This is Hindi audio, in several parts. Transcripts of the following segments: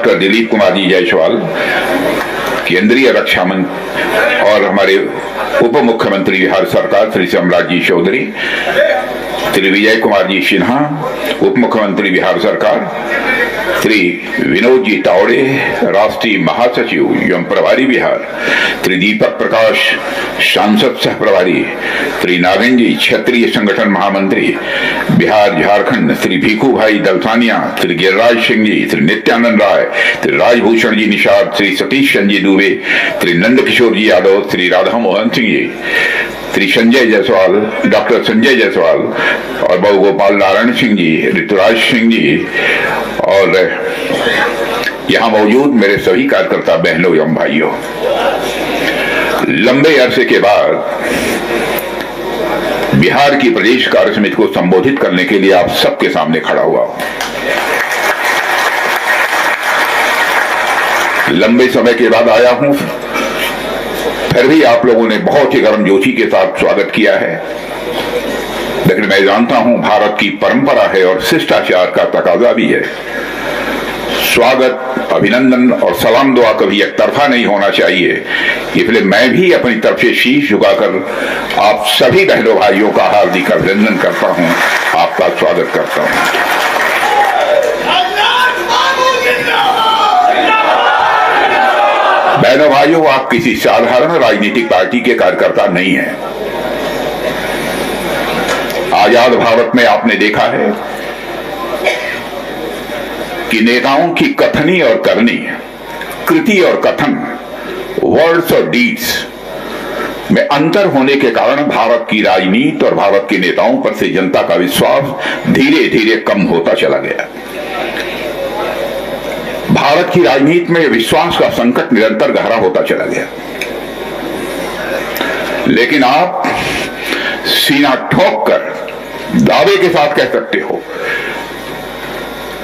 डॉक्टर दिलीप कुमार जी जायसवाल, केंद्रीय रक्षा मंत्री और हमारे उप मुख्यमंत्री बिहार सरकार श्री सम्राट जी चौधरी, श्री विजय कुमार जी सिन्हा उप मुख्यमंत्री बिहार सरकार, श्री विनोद जी तावड़े राष्ट्रीय महासचिव एवं प्रभारी बिहार, श्री दीपक प्रकाश सांसद सह प्रभारी, श्री नागेंद्र जी क्षेत्रीय संगठन महामंत्री बिहार झारखंड, श्री भीखू भाई दलसानिया, श्री गिरिराज सिंह जी, श्री नित्यानंद राय, श्री राजभूषण जी निषाद, श्री सतीश चंद्र जी दुबे, श्री नंद किशोर जी यादव, श्री राधा मोहन सिंह जी, श्री संजय जायसवाल, डॉक्टर संजय जायसवाल और बहु गोपाल नारायण सिंह जी, ऋतुराज सिंह जी और यहां मौजूद मेरे सभी कार्यकर्ता बहनों एवं भाइयों, लंबे अरसे के बाद बिहार की प्रदेश कार्य समिति को संबोधित करने के लिए आप सबके सामने खड़ा हुआ हूं। लंबे समय के बाद आया हूं, फिर भी आप लोगों ने बहुत ही गर्मजोशी के साथ स्वागत किया है, लेकिन मैं जानता हूं भारत की परंपरा है और शिष्टाचार का तकाजा भी है। स्वागत, अभिनंदन और सलाम दुआ कभी एक तरफा नहीं होना चाहिए, इसलिए मैं भी अपनी तरफ से शीश झुकाकर आप सभी बहनों भाइयों का हार्दिक अभिनंदन करता हूं, आपका स्वागत करता हूं। बहनों भाइयों, आप किसी साधारण राजनीतिक पार्टी के कार्यकर्ता नहीं हैं। आजाद भारत में आपने देखा है कि नेताओं की कथनी और करनी, कृति और कथन, वर्ड्स और डीड्स में अंतर होने के कारण भारत की राजनीति और भारत के नेताओं पर से जनता का विश्वास धीरे धीरे कम होता चला गया। भारत की राजनीति में विश्वास का संकट निरंतर गहरा होता चला गया। लेकिन आप सीना ठोक कर दावे के साथ कह सकते हो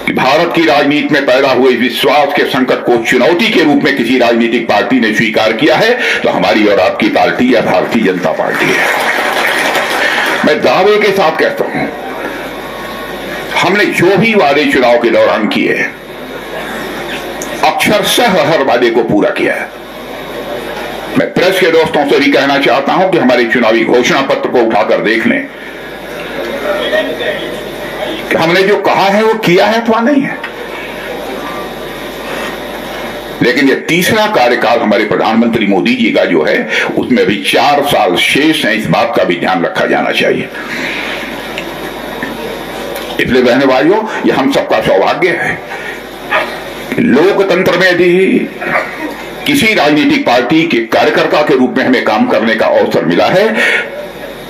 कि भारत की राजनीति में पैदा हुए विश्वास के संकट को चुनौती के रूप में किसी राजनीतिक पार्टी ने स्वीकार किया है तो हमारी और आपकी पार्टी या भारतीय जनता पार्टी है। मैं दावे के साथ कहता हूं, हमने जो भी वादे चुनाव के दौरान किए अक्षरशः हर वादे को पूरा किया है। मैं प्रेस के दोस्तों से भी कहना चाहता हूं कि हमारे चुनावी घोषणा पत्र को उठाकर देख लें कि हमने जो कहा है वो किया है अथवा नहीं है। लेकिन ये तीसरा कार्यकाल हमारे प्रधानमंत्री मोदी जी का जो है उसमें भी 4 साल शेष है, इस बात का भी ध्यान रखा जाना चाहिए। इसलिए बहनों भाइयों, ये हम सबका सौभाग्य है। लोकतंत्र में भी किसी राजनीतिक पार्टी के कार्यकर्ता के रूप में हमें काम करने का अवसर मिला है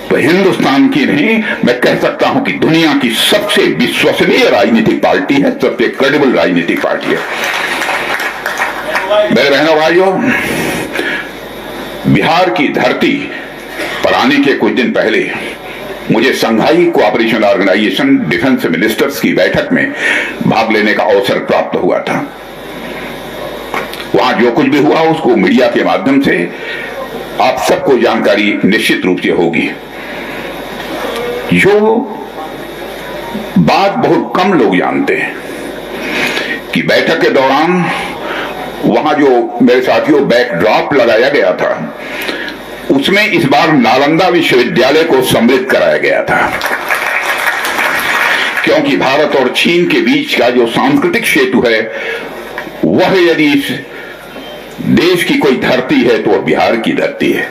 तो हिंदुस्तान की नहीं, मैं कह सकता हूं कि दुनिया की सबसे विश्वसनीय राजनीतिक पार्टी है, सबसे क्रेडिबल राजनीतिक पार्टी है। मेरे बहनों भाइयों, बिहार की धरती पर आने के कुछ दिन पहले मुझे संघाई कोऑपरेशन ऑर्गेनाइजेशन डिफेंस मिनिस्टर्स की बैठक में भाग लेने का अवसर प्राप्त हुआ था। वहां जो कुछ भी हुआ उसको मीडिया के माध्यम से आप सबको जानकारी निश्चित रूप से होगी। जो बात बहुत कम लोग जानते हैं कि बैठक के दौरान वहां जो मेरे साथियों बैकड्रॉप लगाया गया था उसमें इस बार नालंदा विश्वविद्यालय को सम्मिलित कराया गया था, क्योंकि भारत और चीन के बीच का जो सांस्कृतिक सेतु है वह यदि इस देश की कोई धरती है तो वह बिहार की धरती है।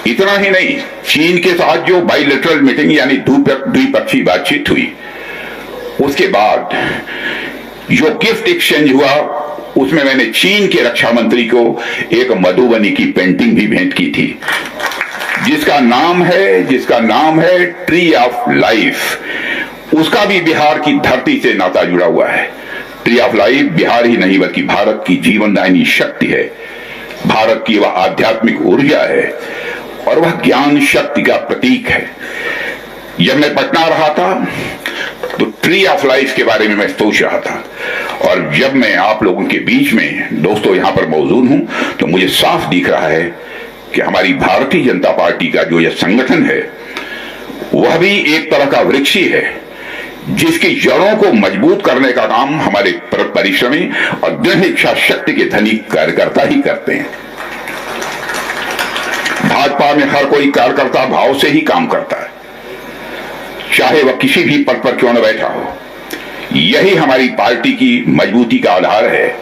इतना ही नहीं, चीन के साथ जो बाइलेटरल मीटिंग यानी द्विपक्षीय बातचीत हुई उसके बाद जो गिफ्ट एक्सचेंज हुआ उसमें मैंने चीन के रक्षा मंत्री को एक मधुबनी की पेंटिंग भी भेंट की थी जिसका नाम है ट्री ऑफ लाइफ। उसका भी बिहार की धरती से नाता जुड़ा हुआ है। ट्री ऑफ लाइफ बिहार ही नहीं बल्कि भारत की जीवनदायिनी शक्ति है, भारत की वह आध्यात्मिक ऊर्जा है और वह ज्ञान शक्ति का प्रतीक है। जब मैं पटना रहा था तो ट्री ऑफ लाइफ के बारे में मैं सोच रहा था और जब मैं आप लोगों के बीच में दोस्तों यहां पर मौजूद हूं तो मुझे साफ दिख रहा है कि हमारी भारतीय जनता पार्टी का जो यह संगठन है वह भी एक तरह का वृक्ष ही है जिसकी जड़ों को मजबूत करने का काम हमारे परिश्रमी और दृढ़ इच्छा शक्ति के धनी कार्यकर्ता ही करते हैं। भाजपा में हर कोई कार्यकर्ता भाव से ही काम करता है, चाहे वह किसी भी पद पर क्यों न बैठा हो। यही हमारी पार्टी की मजबूती का आधार है।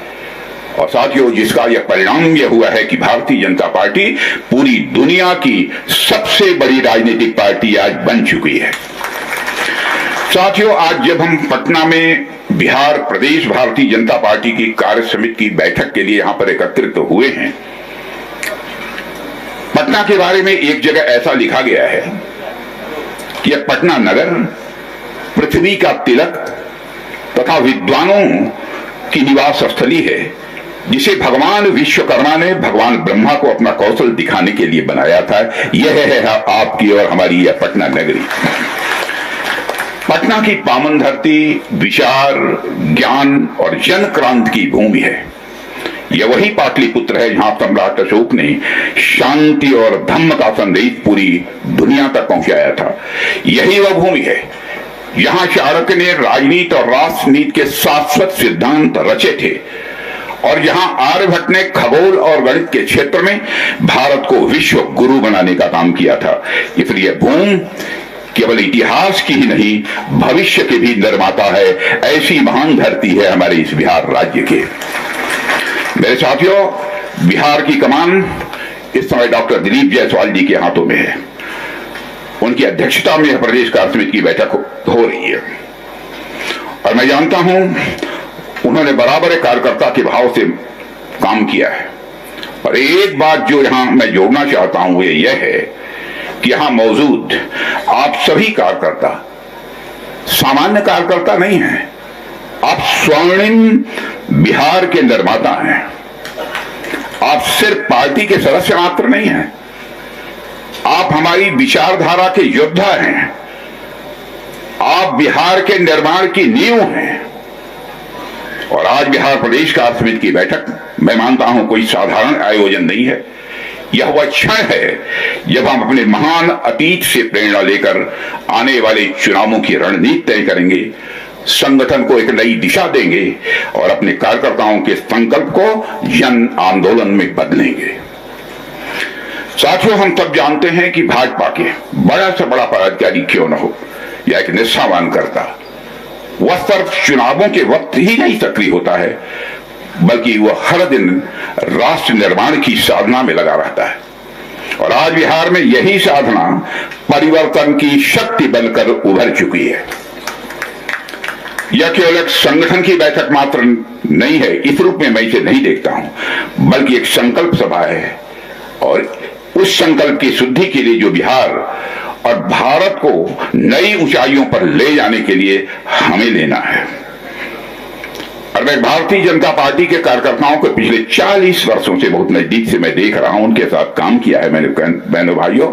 और साथियों, जिसका यह परिणाम यह हुआ है कि भारतीय जनता पार्टी पूरी दुनिया की सबसे बड़ी राजनीतिक पार्टी आज बन चुकी है। साथियों, आज जब हम पटना में बिहार प्रदेश भारतीय जनता पार्टी की कार्य समिति की बैठक के लिए यहां पर एकत्रित हुए हैं, पटना के बारे में एक जगह ऐसा लिखा गया है कि यह पटना नगर पृथ्वी का तिलक तथा विद्वानों की निवास स्थली है, जिसे भगवान विश्वकर्मा ने भगवान ब्रह्मा को अपना कौशल दिखाने के लिए बनाया था। यह है आपकी और हमारी यह पटना नगरी। पटना की पावन धरती विचार, ज्ञान और जन क्रांति की भूमि है। यह वही पाटलिपुत्र है जहां सम्राट अशोक ने शांति और धम्म का संदेश पूरी दुनिया तक पहुंचाया था। यही वह भूमि है यहां चाणक्य ने राजनीति और राष्ट्रनीति के शाश्वत सिद्धांत रचे थे, और जहां आर्यभट्ट ने खगोल और गणित के क्षेत्र में भारत को विश्व गुरु बनाने का काम किया था। इसलिए भूमि केवल इतिहास की ही नहीं, भविष्य के भी निर्माता है। ऐसी महान धरती है हमारे इस बिहार राज्य के। मेरे साथियों, बिहार की कमान इस समय डॉक्टर दिलीप जायसवाल जी के हाथों में है। उनकी अध्यक्षता में प्रदेश कार्य समिति की बैठक हो रही है, और मैं जानता हूं उन्होंने बराबर एक कार्यकर्ता के भाव से काम किया है। और एक बात जो यहां मैं जोड़ना चाहता हूं वो यह है कि यहां मौजूद आप सभी कार्यकर्ता सामान्य कार्यकर्ता नहीं हैं, आप स्वर्णिम बिहार के निर्माता हैं। आप सिर्फ पार्टी के सदस्य मात्र नहीं हैं, आप हमारी विचारधारा के योद्धा हैं। आप बिहार के निर्माण की नींव हैं। और आज बिहार प्रदेश कार्य समिति की बैठक मैं मानता हूं कोई साधारण आयोजन नहीं है। यह वह क्षण है जब हम अपने महान अतीत से प्रेरणा लेकर आने वाले चुनावों की रणनीति तय करेंगे, संगठन को एक नई दिशा देंगे और अपने कार्यकर्ताओं के संकल्प को जन आंदोलन में बदलेंगे। साथियों, हम तब जानते हैं कि भाजपा के बड़ा से बड़ा पदाधिकारी क्यों न हो या एक निष्ठावान करता, वह सिर्फ चुनावों के वक्त ही नहीं सक्रिय होता है, बल्कि वह हर दिन राष्ट्र निर्माण की साधना में लगा रहता है। और आज बिहार में यही साधना परिवर्तन की शक्ति बनकर उभर चुकी है। यह केवल एक संगठन की बैठक मात्र नहीं है, इस रूप में मैं इसे नहीं देखता हूं, बल्कि एक संकल्प सभा है। और उस संकल्प की शुद्धि के लिए जो बिहार और भारत को नई ऊंचाइयों पर ले जाने के लिए हमें लेना है। और मैं भारतीय जनता पार्टी के कार्यकर्ताओं को पिछले 40 वर्षों से बहुत नजदीक से मैं देख रहा हूं, उनके साथ काम किया है मैंने। बहनों भाइयों,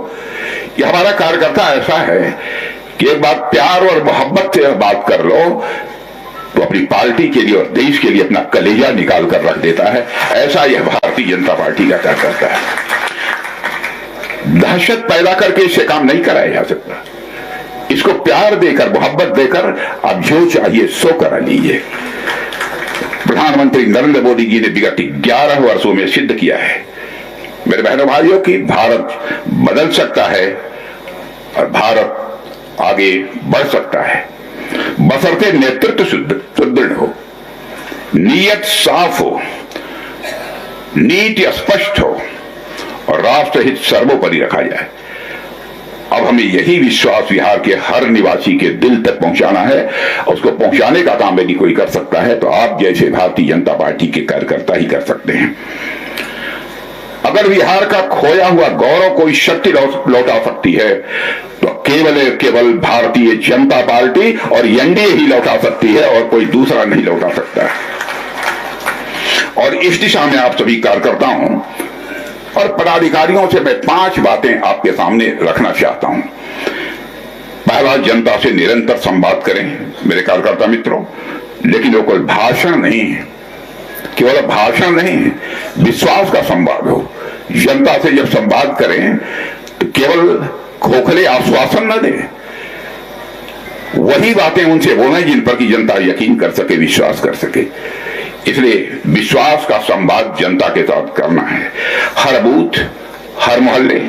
यह हमारा कार्यकर्ता ऐसा है कि एक बात प्यार और मोहब्बत से बात कर लो तो अपनी पार्टी के लिए और देश के लिए अपना कलेजा निकाल कर रख देता है। ऐसा यह भारतीय जनता पार्टी का कार्यकर्ता है। दहशत पैदा करके इससे काम नहीं कराया जा सकता। इसको प्यार देकर, मोहब्बत देकर आप जो चाहिए सो करा लीजिए। प्रधानमंत्री नरेंद्र मोदी जी ने विगत 11 वर्षों में सिद्ध किया है मेरे बहनों भाइयों कि भारत बदल सकता है और भारत आगे बढ़ सकता है, बशर्ते नेतृत्व सुदृढ़ हो, नीयत साफ हो, नीति स्पष्ट हो और राष्ट्र हित सर्वोपरि रखा जाए। अब हमें यही विश्वास बिहार के हर निवासी के दिल तक पहुंचाना है। उसको पहुंचाने का काम यदि कोई कर सकता है तो आप जैसे भारतीय जनता पार्टी के कार्यकर्ता ही कर सकते हैं। अगर बिहार का खोया हुआ गौरव कोई शक्ति लौटा सकती है तो केवल भारतीय जनता पार्टी और एनडीए ही लौटा सकती है, और कोई दूसरा नहीं लौटा सकता। और इस दिशा में आप सभी कार्यकर्ताओं और पदाधिकारियों से मैं 5 बातें आपके सामने रखना चाहता हूं। पहला, जनता से निरंतर संवाद करें मेरे कार्यकर्ता मित्रों, लेकिन वो कोई भाषण नहीं है, केवल भाषण नहीं, विश्वास का संवाद हो। जनता से जब संवाद करें तो केवल खोखले आश्वासन न दें, वही बातें उनसे बोलें जिन पर की जनता यकीन कर सके, विश्वास कर सके। इसलिए विश्वास का संवाद जनता के साथ करना है। हर बूथ, हर मोहल्ले,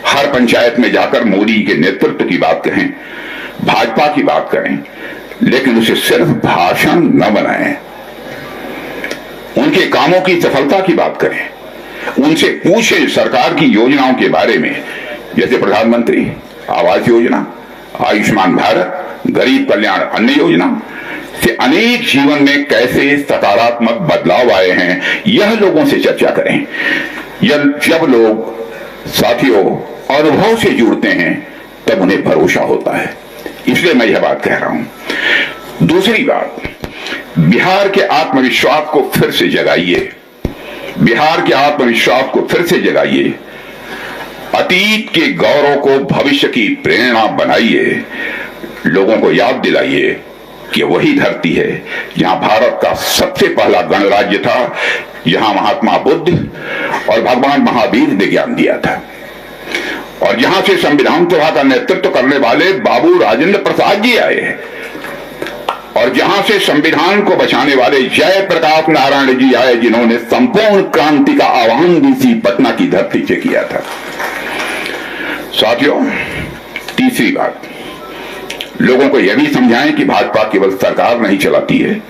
हर पंचायत में जाकर मोदी के नेतृत्व की बात कहें, भाजपा की बात करें, लेकिन उसे सिर्फ भाषण न बनाएं। उनके कामों की सफलता की बात करें, उनसे पूछें सरकार की योजनाओं के बारे में, जैसे प्रधानमंत्री आवास योजना, आयुष्मान भारत, गरीब कल्याण अन्न योजना से अनेक जीवन में कैसे सकारात्मक बदलाव आए हैं, यह लोगों से चर्चा करें। जब लोग साथियों अनुभव से जुड़ते हैं तब उन्हें भरोसा होता है। इसलिए मैं यह बात कह रहा हूं। दूसरी बात, बिहार के आत्मविश्वास को फिर से जगाइए। बिहार के आत्मविश्वास को फिर से जगाइए। अतीत के गौरव को भविष्य की प्रेरणा बनाइए। लोगों को याद दिलाइए कि वही धरती है जहां भारत का सबसे पहला गणराज्य था, जहां महात्मा बुद्ध और भगवान महावीर ने ज्ञान दिया था, और जहां से संविधान सभा का नेतृत्व करने वाले बाबू राजेंद्र प्रसाद जी आए, और जहां से संविधान को बचाने वाले जयप्रकाश नारायण जी आए, जिन्होंने संपूर्ण क्रांति का आह्वान इसी पटना की धरती से किया था। साथियों, तीसरी बात, लोगों को यह भी समझाएं कि भाजपा केवल सरकार नहीं चलाती है,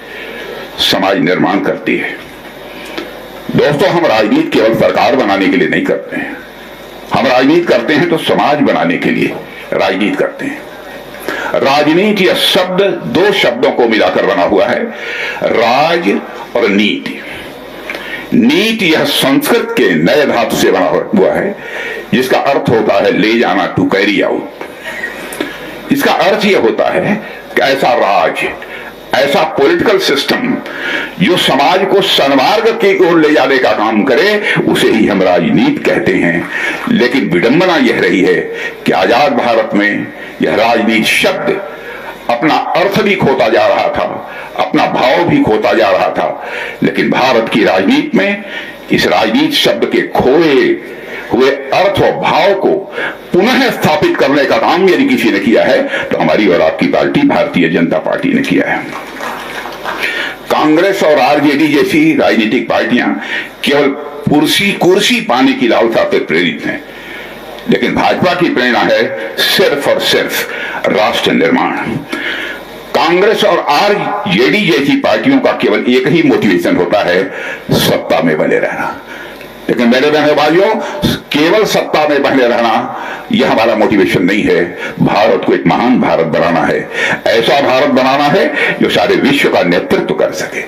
समाज निर्माण करती है। दोस्तों, हम राजनीति केवल सरकार बनाने के लिए नहीं करते हैं। हम राजनीति करते हैं तो समाज बनाने के लिए राजनीति करते हैं। राजनीति यह शब्द दो शब्दों को मिलाकर बना हुआ है, राज और नीति। नीति यह संस्कृत के नए धातु से बना हुआ है, जिसका अर्थ होता है ले जाना, टू कैरी आउट। इसका अर्थ यह होता है कि ऐसा राज, ऐसा पॉलिटिकल सिस्टम जो समाज को सन्मार्ग की ओर ले जाने का काम करे, उसे ही हम राजनीति कहते हैं। लेकिन विडंबना यह रही है कि आजाद भारत में यह राजनीति शब्द अपना अर्थ भी खोता जा रहा था, अपना भाव भी खोता जा रहा था। लेकिन भारत की राजनीति में इस राजनीति शब्द के खोए हुए अर्थ और भाव को पुनः स्थापित करने का काम यदि किसी ने किया है तो हमारी और आपकी पार्टी भारतीय जनता पार्टी ने किया है। कांग्रेस और आरजेडी जैसी राजनीतिक पार्टियां केवल कुर्सी पाने की लालसा से प्रेरित हैं, लेकिन भाजपा की प्रेरणा है सिर्फ और सिर्फ राष्ट्र निर्माण। कांग्रेस और आरजेडी जैसी पार्टियों का केवल एक ही मोटिवेशन होता है, सत्ता में बने रहना। लेकिन मेरे बहनों भाइयों, केवल सत्ता में बने रहना यह हमारा मोटिवेशन नहीं है। भारत को एक महान भारत बनाना है, ऐसा भारत बनाना है जो सारे विश्व का नेतृत्व कर सके।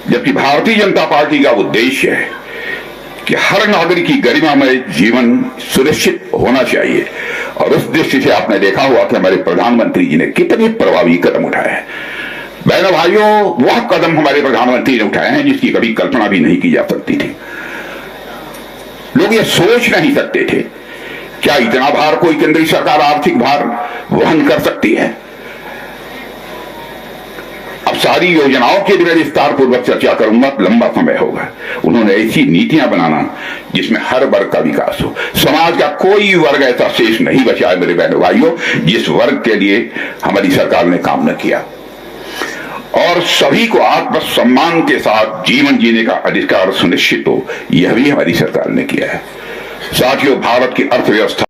जबकि भारतीय जनता पार्टी का उद्देश्य है कि हर नागरिक की गरिमामय जीवन सुनिश्चित होना चाहिए, और उस दृष्टि से आपने देखा हुआ कि हमारे प्रधानमंत्री जी ने कितने प्रभावी कदम उठाए हैं। बहनों भाइयों, वह कदम हमारे प्रधानमंत्री ने उठाए हैं जिसकी कभी कल्पना भी नहीं की जा सकती थी। लोग ये सोच नहीं सकते थे क्या इतना भार कोई केंद्रीय सरकार आर्थिक भार वहन कर सकती है। अब सारी योजनाओं की मैं विस्तार पूर्वक चर्चा करूंगा, लंबा समय होगा। उन्होंने ऐसी नीतियां बनाना जिसमें हर वर्ग का विकास हो। समाज का कोई वर्ग ऐसा शेष नहीं बचा है मेरे बहनों भाइयों जिस वर्ग के लिए हमारी सरकार ने काम न किया। और सभी को आत्मसम्मान के साथ जीवन जीने का अधिकार सुनिश्चित हो, यह भी हमारी सरकार ने किया है। साथियों, भारत की अर्थव्यवस्था